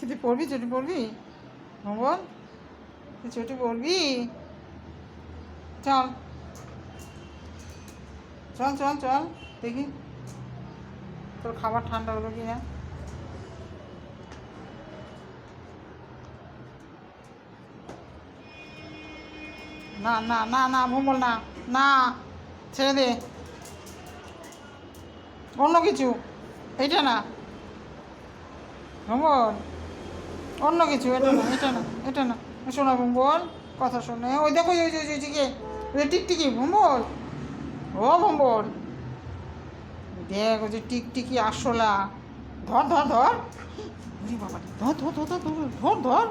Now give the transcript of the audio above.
তুই পড়বি, চটি পড়বি? বল, তুই চটি পড়বি? চল চল চল চল দেখি তোর খাবার ঠান্ডা হলো কি না। না না না না ভুমল না, না ছেড়ে দে, অন্য কিছু, এটা না ভুমল, অন্য কিছু, এটা না এটা না এটা না। শোনা ভুমল, কথা শোনে। ওই দেখো ওই ওই ওই টিকে, ওই টিকটিকি ভুমল, ও ভুমল দেখ ওই যে টিকটিকি আসলা। ধর ধর ধর, বাবা ধর ধর ধর ধর ধর ধর।